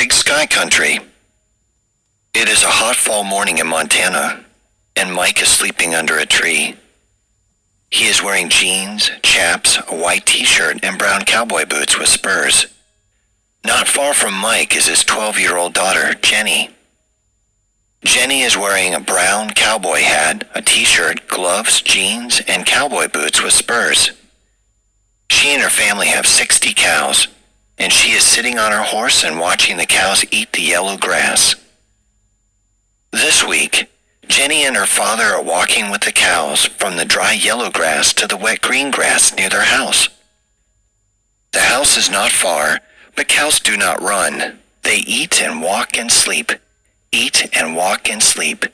Big Sky Country. It is a hot fall morning in Montana, and Mike is sleeping under a tree. He is wearing jeans, chaps, a white t-shirt, and brown cowboy boots with spurs. Not far from Mike is his 12-year-old daughter, Jenny. Jenny is wearing a brown cowboy hat, a t-shirt, gloves, jeans, and cowboy boots with spurs. She and her family have 60 cows, and she is sitting on her horse and watching the cows eat the yellow grass. This week, Jenny and her father are walking with the cows from the dry yellow grass to the wet green grass near their house. The house is not far, but cows do not run. They eat and walk and sleep. Eat and walk and sleep.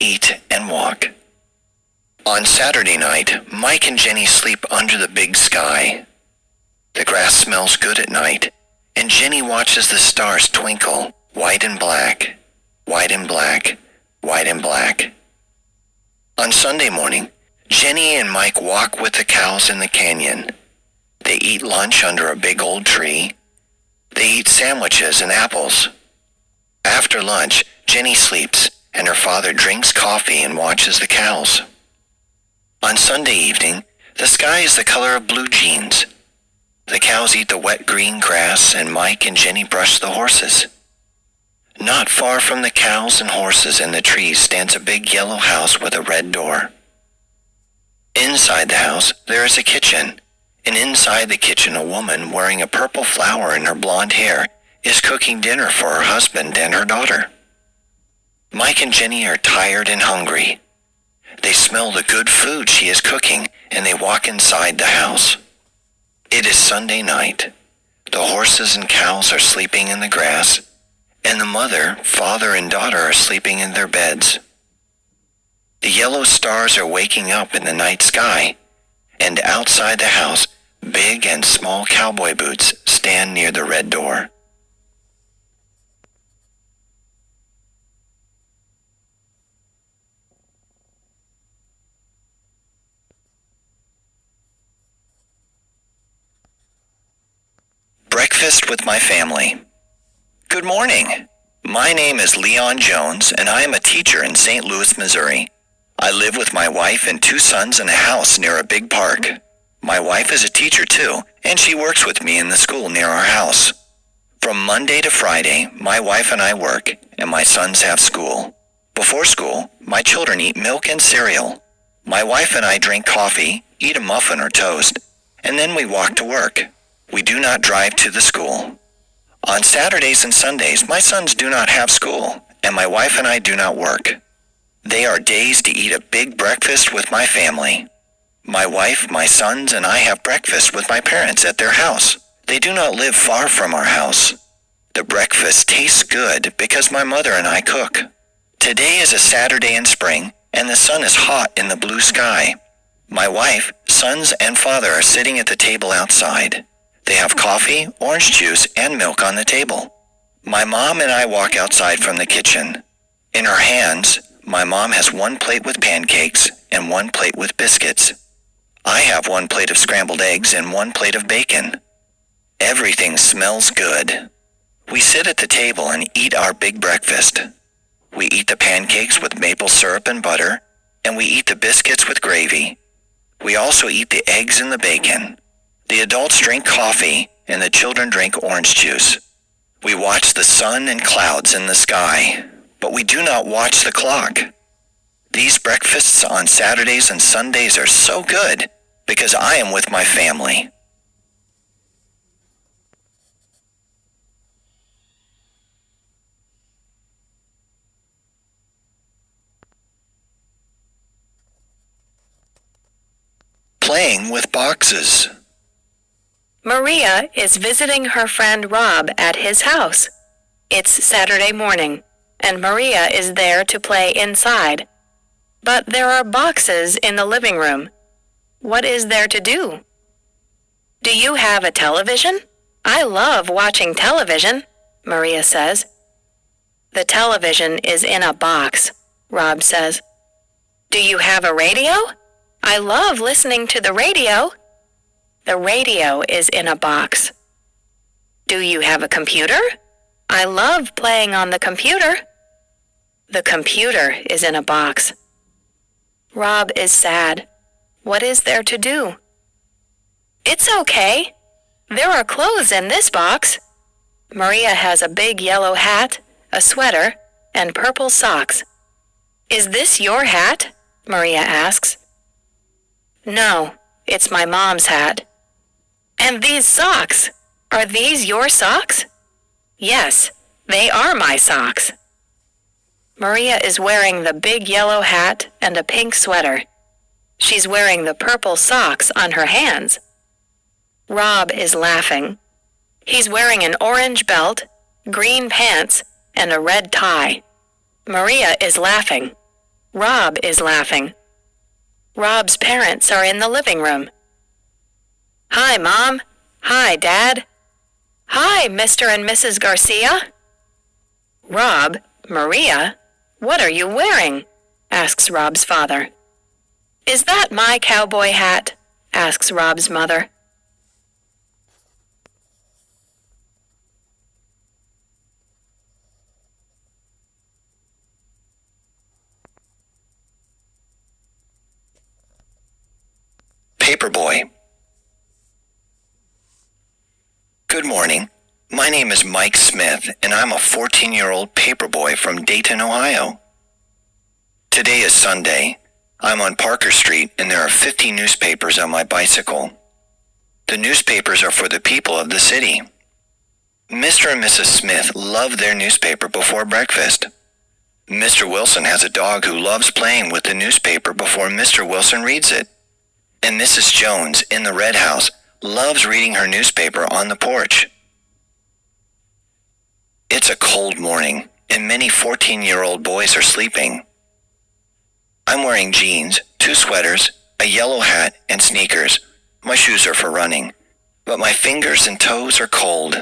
Eat and walk. On Saturday night, Mike and Jenny sleep under the big sky. The grass smells good at night, and Jenny watches the stars twinkle, white and black, white and black, white and black. On Sunday morning, Jenny and Mike walk with the cows in the canyon. They eat lunch under a big old tree. They eat sandwiches and apples. After lunch, Jenny sleeps, and her father drinks coffee and watches the cows. On Sunday evening, the sky is the color of blue jeans. The cows eat the wet green grass, and Mike and Jenny brush the horses. Not far from the cows and horses and the trees stands a big yellow house with a red door. Inside the house, there is a kitchen, and inside the kitchen a woman wearing a purple flower in her blonde hair is cooking dinner for her husband and her daughter. Mike and Jenny are tired and hungry. They smell the good food she is cooking, and they walk inside the house. It is Sunday night. The horses and cows are sleeping in the grass, and the mother, father, and daughter are sleeping in their beds. The yellow stars are waking up in the night sky, and outside the house, big and small cowboy boots stand near the red door. Breakfast with my family. Good morning. My name is Leon Jones, and I am a teacher in St. Louis, Missouri. I live with my wife and 2 sons in a house near a big park. My wife is a teacher too, and she works with me in the school near our house. From Monday to Friday, my wife and I work, and my sons have school. Before school, my children eat milk and cereal. My wife and I drink coffee, eat a muffin or toast, and then we walk to work. We do not drive to the school. On Saturdays and Sundays, my sons do not have school, and my wife and I do not work. They are days to eat a big breakfast with my family. My wife, my sons, and I have breakfast with my parents at their house. They do not live far from our house. The breakfast tastes good because my mother and I cook. Today is a Saturday in spring, and the sun is hot in the blue sky. My wife, sons, and father are sitting at the table outside. They have coffee, orange juice, and milk on the table. My mom and I walk outside from the kitchen. In her hands, my mom has 1 plate with pancakes and 1 plate with biscuits. I have 1 plate of scrambled eggs and 1 plate of bacon. Everything smells good. We sit at the table and eat our big breakfast. We eat the pancakes with maple syrup and butter, and we eat the biscuits with gravy. We also eat the eggs and the bacon. The adults drink coffee, and the children drink orange juice. We watch the sun and clouds in the sky, but we do not watch the clock. These breakfasts on Saturdays and Sundays are so good because I am with my family. Playing with boxes. Maria is visiting her friend Rob at his house. It's Saturday morning, and Maria is there to play inside. But there are boxes in the living room. What is there to do? Do you have a television? I love watching television, Maria says. The television is in a box, Rob says. Do you have a radio? I love listening to the radio. The radio is in a box. Do you have a computer? I love playing on the computer. The computer is in a box. Rob is sad. What is there to do? It's okay. There are clothes in this box. Maria has a big yellow hat, a sweater, and purple socks. Is this your hat? Maria asks. No, it's my mom's hat. And these socks, are these your socks? Yes, they are my socks. Maria is wearing the big yellow hat and a pink sweater. She's wearing the purple socks on her hands. Rob is laughing. He's wearing an orange belt, green pants, and a red tie. Maria is laughing. Rob is laughing. Rob's parents are in the living room. Hi, Mom. Hi, Dad. Hi, Mr. and Mrs. Garcia. Rob, Maria, what are you wearing? Asks Rob's father. Is that my cowboy hat? Asks Rob's mother. Paperboy. Good morning. My name is Mike Smith, and I'm a 14-year-old paperboy from Dayton, Ohio. Today is Sunday. I'm on Parker Street, and there are 50 newspapers on my bicycle. The newspapers are for the people of the city. Mr. and Mrs. Smith love their newspaper before breakfast. Mr. Wilson has a dog who loves playing with the newspaper before Mr. Wilson reads it. And Mrs. Jones, in the red house, loves reading her newspaper on the porch. It's a cold morning, and many 14-year-old boys are sleeping. I'm wearing jeans, 2 sweaters, a yellow hat, and sneakers. My shoes are for running, but my fingers and toes are cold.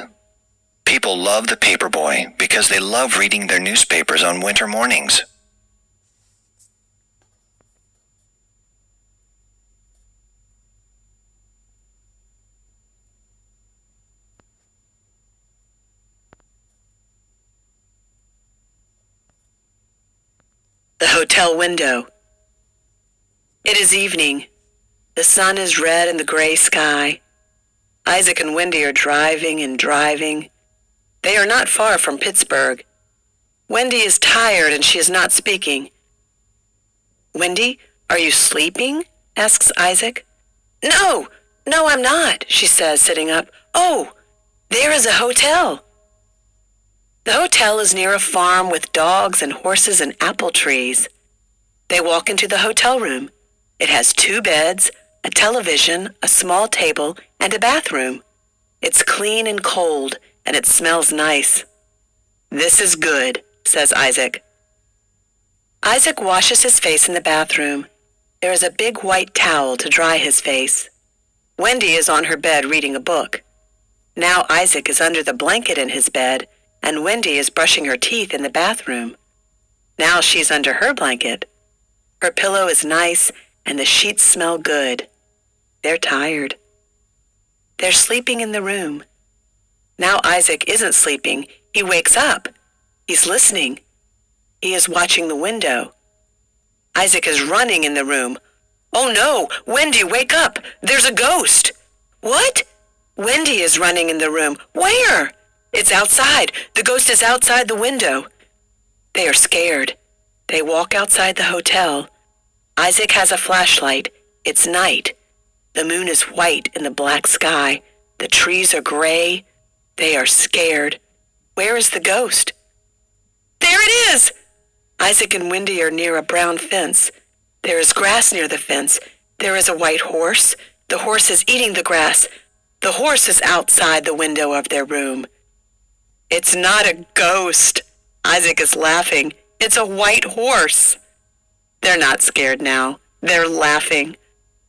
People love the paperboy because they love reading their newspapers on winter mornings. The hotel window. It is evening. The sun is red in the gray sky. Isaac and Wendy are driving and driving. They are not far from Pittsburgh. Wendy is tired and she is not speaking. Wendy, are you sleeping? Asks Isaac. No, I'm not, she says, sitting up. Oh, there is a hotel. The hotel is near a farm with dogs and horses and apple trees. They walk into the hotel room. It has 2 beds, a television, a small table, and a bathroom. It's clean and cold, and it smells nice. This is good, says Isaac. Isaac washes his face in the bathroom. There is a big white towel to dry his face. Wendy is on her bed reading a book. Now Isaac is under the blanket in his bed, and Wendy is brushing her teeth in the bathroom. Now she's under her blanket. Her pillow is nice, and the sheets smell good. They're tired. They're sleeping in the room. Now Isaac isn't sleeping. He wakes up. He's listening. He is watching the window. Isaac is running in the room. Oh no, Wendy, wake up! There's a ghost! What? Wendy is running in the room. Where? It's outside. The ghost is outside the window. They are scared. They walk outside the hotel. Isaac has a flashlight. It's night. The moon is white in the black sky. The trees are gray. They are scared. Where is the ghost? There it is! Isaac and Wendy are near a brown fence. There is grass near the fence. There is a white horse. The horse is eating the grass. The horse is outside the window of their room. It's not a ghost. Isaac is laughing. It's a white horse. They're not scared now. They're laughing.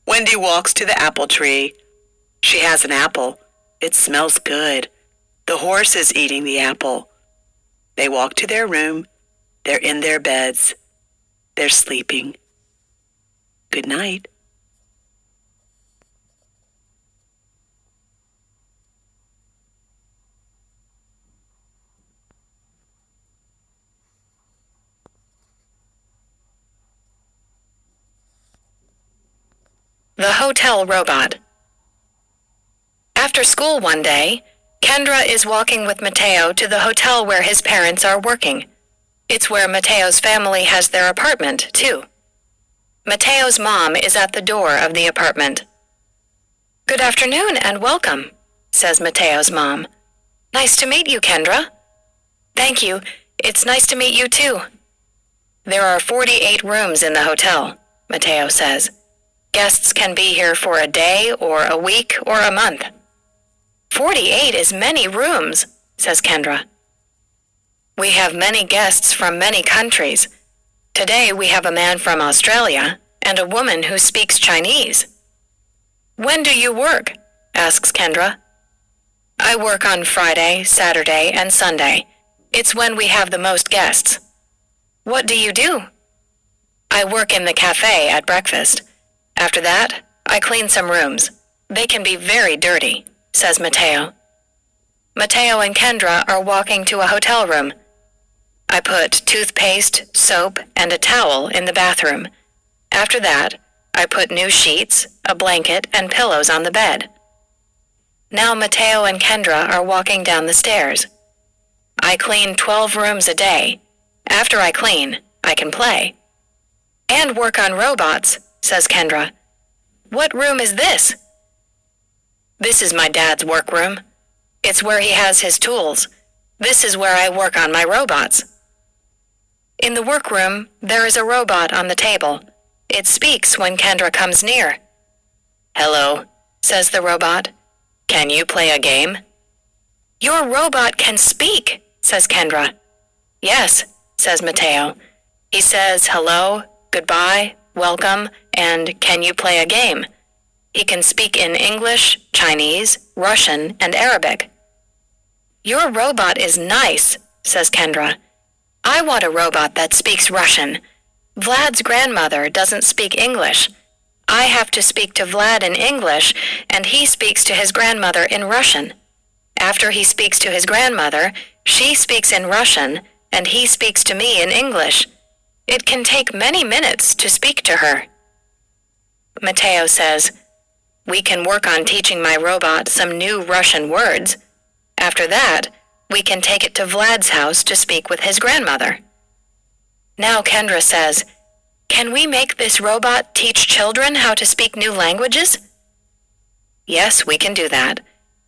Wendy walks to the apple tree. She has an apple. It smells good. The horse is eating the apple. They walk to their room. They're in their beds. They're sleeping. Good night. The Hotel Robot. After school one day, Kendra is walking with Mateo to the hotel where his parents are working. It's where Mateo's family has their apartment, too. Mateo's mom is at the door of the apartment. "Good afternoon and welcome," says Mateo's mom. "Nice to meet you, Kendra." "Thank you. It's nice to meet you, too." "There are 48 rooms in the hotel," Mateo says. "Guests can be here for a day or a week or a month." 48 is many rooms, says Kendra. "We have many guests from many countries. Today we have a man from Australia and a woman who speaks Chinese." "When do you work?" asks Kendra. "I work on Friday, Saturday, and Sunday. It's when we have the most guests." "What do you do?" "I work in the cafe at breakfast. After that, I clean some rooms. They can be very dirty," says Mateo. Mateo and Kendra are walking to a hotel room. "I put toothpaste, soap, and a towel in the bathroom. After that, I put new sheets, a blanket, and pillows on the bed." Now Mateo and Kendra are walking down the stairs. "I clean 12 rooms a day. After I clean, I can play." "And work on robots," says Kendra. "What room is this?" "This is my dad's workroom. It's where he has his tools. This is where I work on my robots." In the workroom, there is a robot on the table. It speaks when Kendra comes near. "Hello," says the robot. "Can you play a game?" "Your robot can speak," says Kendra. "Yes," says Mateo. He says hello, goodbye, welcome, and can you play a game? He can speak in English, Chinese, Russian, and Arabic. "Your robot is nice," says Kendra. "I want a robot that speaks Russian. Vlad's grandmother doesn't speak English. I have to speak to Vlad in English, and he speaks to his grandmother in Russian. After he speaks to his grandmother, she speaks in Russian, and he speaks to me in English. It can take many minutes to speak to her." Mateo says, "We can work on teaching my robot some new Russian words. After that, we can take it to Vlad's house to speak with his grandmother." Now Kendra says, "Can we make this robot teach children how to speak new languages?" "Yes, we can do that,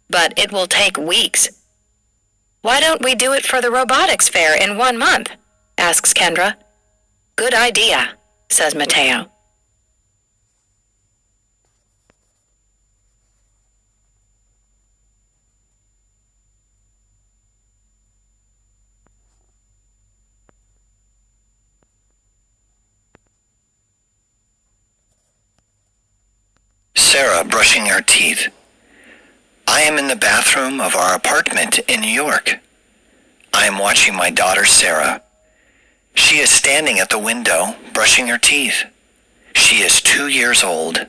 but it will take weeks." "Why don't we do it for the robotics fair in 1 month?" asks Kendra. "Good idea," says Mateo. Sarah brushing her teeth. I am in the bathroom of our apartment in New York. I am watching my daughter Sarah. She is standing at the window brushing her teeth. She is 2 years old.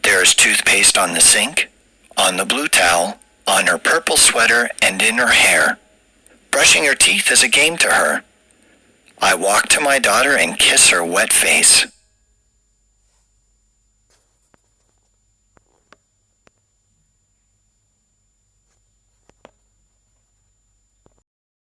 There is toothpaste on the sink, on the blue towel, on her purple sweater, and in her hair. Brushing her teeth is a game to her. I walk to my daughter and kiss her wet face.